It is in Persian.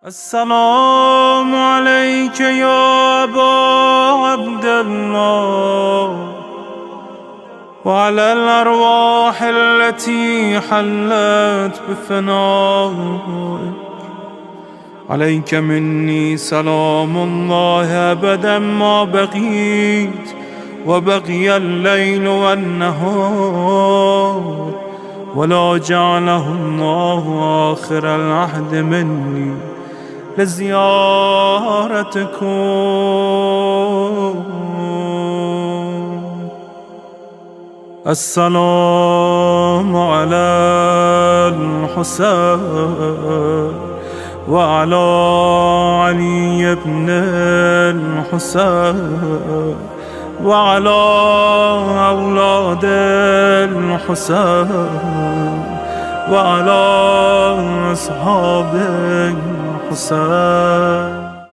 السلام عليك يا أبا عبد الله وعلى الأرواح التي حلت بفنائك. عليك مني سلام الله أبدا ما بقيت وبقي الليل والنهار، ولا جعله الله آخر العهد مني لزيارتكم. السلام على الحسين وعلى علي بن الحسين وعلى أولاد الحسين وعلى أصحاب الحسين.